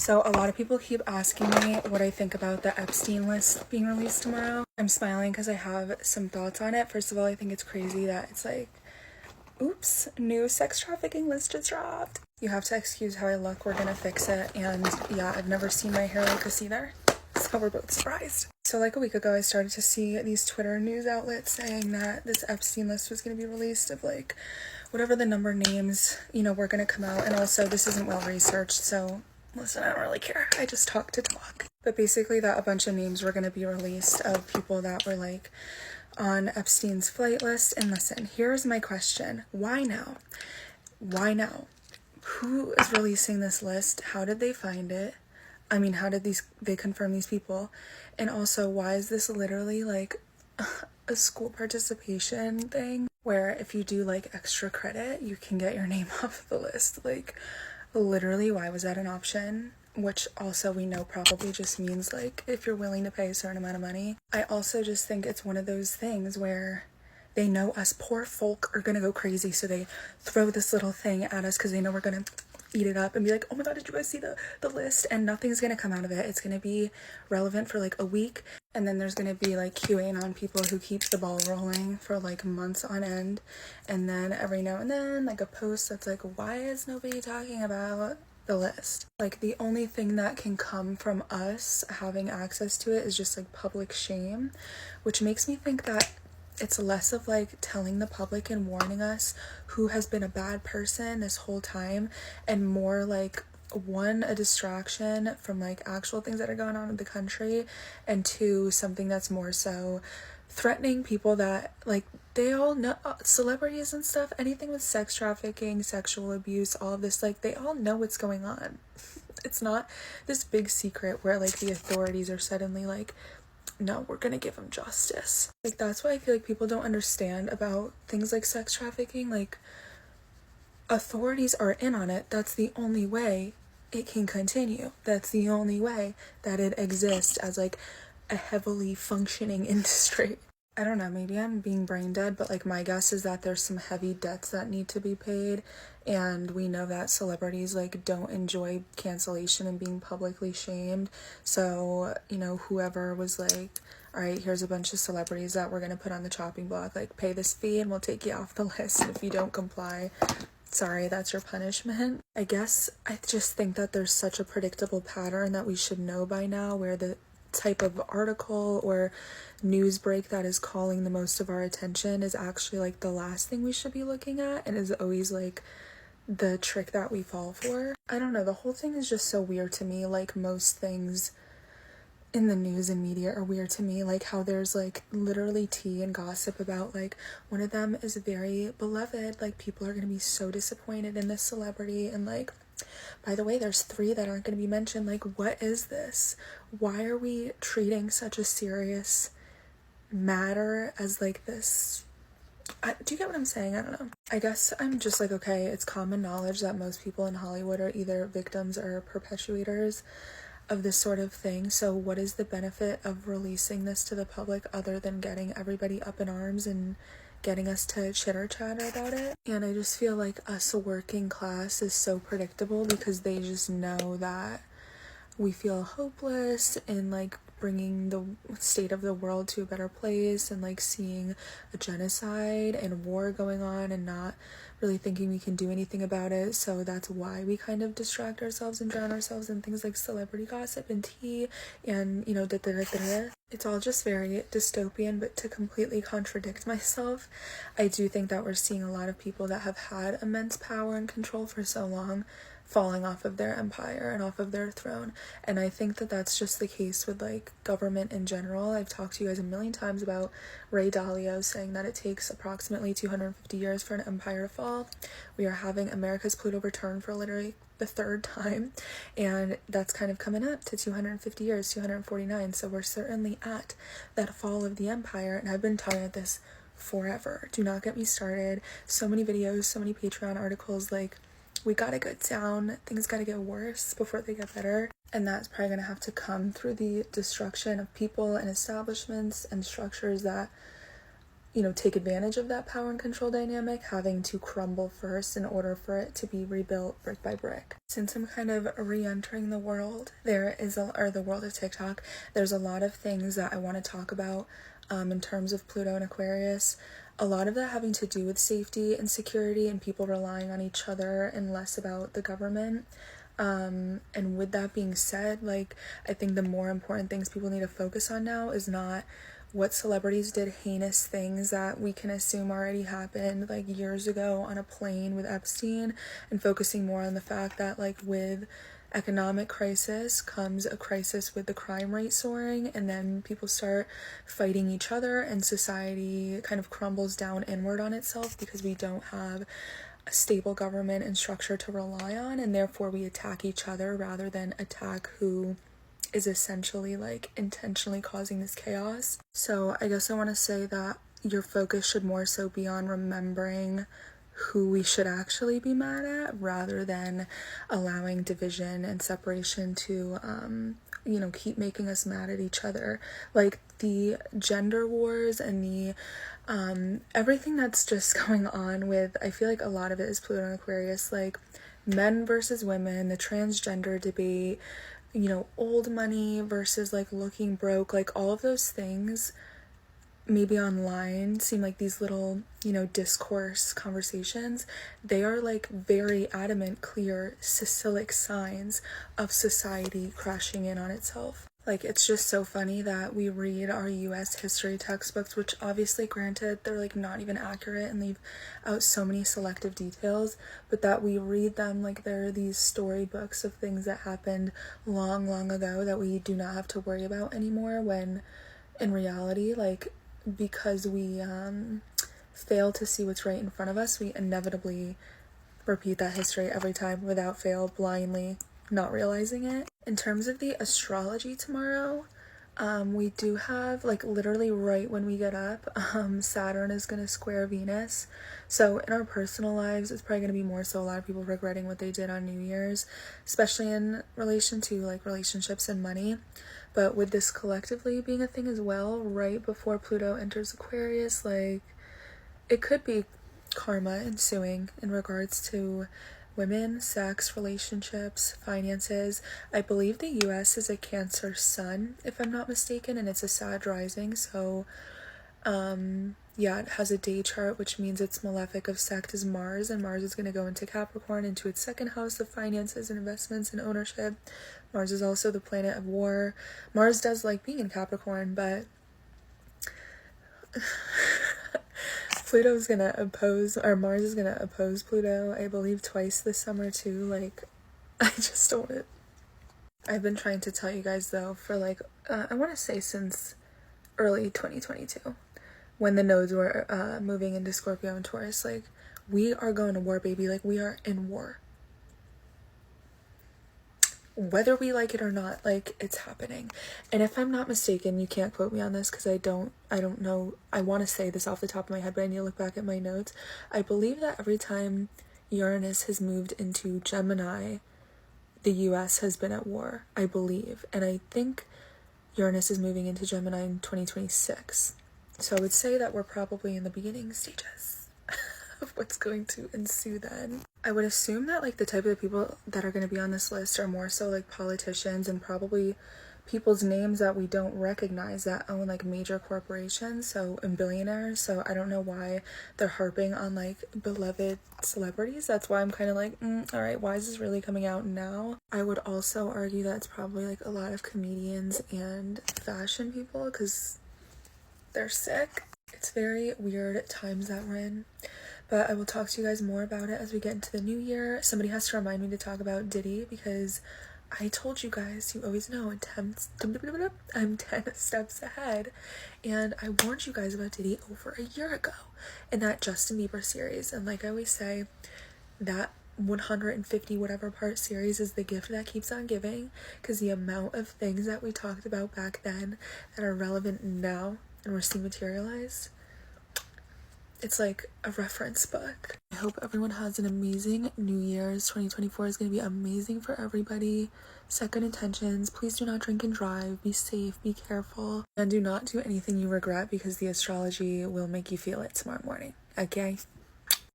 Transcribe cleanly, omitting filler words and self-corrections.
So a lot of people keep asking me what I think about the Epstein list being released tomorrow. I'm smiling because I have some thoughts on it. First of all, I think it's crazy that it's like, oops, new sex trafficking list just dropped. You have to excuse how I look. We're gonna fix it. And yeah, I've never seen my hair like this either. So we're both surprised. So like a week ago, I started to see these Twitter news outlets saying that this Epstein list was going to be released of like whatever the number names, were going to come out. And also this isn't well researched. So listen, I don't really care. I just talk to talk. But basically that a bunch of names were going to be released of people that were like on Epstein's flight list. And listen, here's my question. Why now? Why now? Who is releasing this list? How did they find it? I mean, how did they confirm these people? And also, why is this literally like a school participation thing where if you do like extra credit, you can get your name off the list? Like, literally, why was that an option? Which also we know probably just means like if you're willing to pay a certain amount of money. I also just think it's one of those things where they know us poor folk are gonna go crazy, so they throw this little thing at us because they know we're gonna eat it up and be like, oh my god, did you guys see the list? And nothing's gonna come out of it. It's gonna be relevant for like a week, and then there's gonna be like QAing on people who keep the ball rolling for like months on end, and then every now and then like a post that's like, why is nobody talking about the list? Like the only thing that can come from us having access to it is just like public shame, which makes me think that it's less of like telling the public and warning us who has been a bad person this whole time, and more like, one, a distraction from like actual things that are going on in the country, and two, something that's more so threatening people that like they all know, celebrities and stuff, anything with sex trafficking, sexual abuse, all of this, like they all know what's going on. It's not this big secret where like the authorities are suddenly like, no, we're gonna give him justice. Like that's why I feel like people don't understand about things like sex trafficking. Like authorities are in on it. That's the only way it can continue. That's the only way that it exists as like a heavily functioning industry. I don't know, maybe I'm being brain dead, but like my guess is that there's some heavy debts that need to be paid, and we know that celebrities like don't enjoy cancellation and being publicly shamed. So, whoever was like, all right, here's a bunch of celebrities that we're gonna put on the chopping block, like pay this fee and we'll take you off the list. And if you don't comply, sorry, that's your punishment. I guess I just think that there's such a predictable pattern that we should know by now, where the type of article or news break that is calling the most of our attention is actually like the last thing we should be looking at, and is always like the trick that we fall for. I don't know, the whole thing is just so weird to me. Like most things in the news and media are weird to me, like how there's like literally tea and gossip about like one of them is very beloved, like people are gonna be so disappointed in this celebrity, and like, by the way, there's 3 that aren't going to be mentioned. Like, what is this? Why are we treating such a serious matter as like this? Do you get what I'm saying? I don't know. I guess I'm just like, okay, it's common knowledge that most people in Hollywood are either victims or perpetuators of this sort of thing. So what is the benefit of releasing this to the public other than getting everybody up in arms and getting us to chitter chatter about it? And I just feel like us working class is so predictable because they just know that we feel hopeless in like bringing the state of the world to a better place, and like seeing a genocide and war going on and not really thinking we can do anything about it. So that's why we kind of distract ourselves and drown ourselves in things like celebrity gossip and tea and it's all just very dystopian. But to completely contradict myself, I do think that we're seeing a lot of people that have had immense power and control for so long falling off of their empire and off of their throne. And I think that that's just the case with like government in general. I've talked to you guys a million times about Ray Dalio saying that it takes approximately 250 years for an empire to fall. We are having America's Pluto return for literally the 3rd time, and that's kind of coming up to 250 years, 249. So we're certainly at that fall of the empire, and I've been talking about this forever. Do not get me started. So many videos, so many Patreon articles, like we gotta go down, things gotta get worse before they get better. And that's probably gonna have to come through the destruction of people and establishments and structures that, take advantage of that power and control dynamic having to crumble first in order for it to be rebuilt brick by brick. Since I'm kind of re-entering the world, the world of TikTok, there's a lot of things that I want to talk about in terms of Pluto and Aquarius. A lot of that having to do with safety and security and people relying on each other and less about the government. And with that being said, I think the more important things people need to focus on now is not what celebrities did heinous things that we can assume already happened years ago on a plane with Epstein, and focusing more on the fact that with economic crisis comes a crisis with the crime rate soaring, and then people start fighting each other and society kind of crumbles down inward on itself because we don't have a stable government and structure to rely on, and therefore we attack each other rather than attack who is essentially intentionally causing this chaos. So I guess I want to say that your focus should more so be on remembering who we should actually be mad at rather than allowing division and separation to keep making us mad at each other. The gender wars and the everything that's just going on with, I feel a lot of it is Pluto and Aquarius, men versus women, the transgender debate, old money versus looking broke, all of those things maybe online seem like these little, discourse conversations. They are very adamant, clear, Sicilic signs of society crashing in on itself. It's just so funny that we read our US history textbooks, which obviously, granted, they're not even accurate and leave out so many selective details, but that we read them they're these storybooks of things that happened long, long ago that we do not have to worry about anymore, when in reality, because we fail to see what's right in front of us, we inevitably repeat that history every time without fail, blindly, not realizing it. In terms of the astrology tomorrow, we do have literally right when we get up, Saturn is going to square Venus. So in our personal lives, it's probably going to be more so a lot of people regretting what they did on New Year's, especially in relation to relationships and money. But with this collectively being a thing as well, right before Pluto enters Aquarius, it could be karma ensuing in regards to women, sex, relationships, finances. I believe the US is a Cancer sun, if I'm not mistaken, and it's a Sag rising, so it has a day chart, which means its malefic of sect is Mars, and Mars is going to go into Capricorn, into its second house of finances and investments and ownership. Mars is also the planet of war. Mars does like being in Capricorn, but Mars is gonna oppose Pluto, I believe, twice this summer too. I just don't. I've been trying to tell you guys though for I want to say since early 2022, when the nodes were moving into Scorpio and Taurus, we are going to war, baby. We are in war. Whether we like it or not, it's happening. And if I'm not mistaken, you can't quote me on this because I don't know. I want to say this off the top of my head, but I need to look back at my notes. I believe that every time Uranus has moved into Gemini, the US has been at war, I believe. And I think Uranus is moving into Gemini in 2026. So I would say that we're probably in the beginning stages of what's going to ensue then. I would assume that the type of people that are going to be on this list are more so politicians and probably people's names that we don't recognize that own major corporations, and billionaires. So I don't know why they're harping on beloved celebrities. That's why I'm kind of all right, why is this really coming out now? I would also argue that it's probably a lot of comedians and fashion people because they're sick. It's very weird times that we're in. But I will talk to you guys more about it as we get into the new year. Somebody has to remind me to talk about Diddy because I told you guys, you always know, I'm 10 steps ahead. And I warned you guys about Diddy over a year ago in that Justin Bieber series. And like I always say, that 150 whatever part series is the gift that keeps on giving, because the amount of things that we talked about back then that are relevant now and we're seeing materialize, It's like a reference book. I hope everyone has an amazing New Year's. 2024 is going to be amazing for everybody. Set good intentions. Please do not drink and drive. Be safe. Be careful. And do not do anything you regret, because the astrology will make you feel it tomorrow morning. Okay?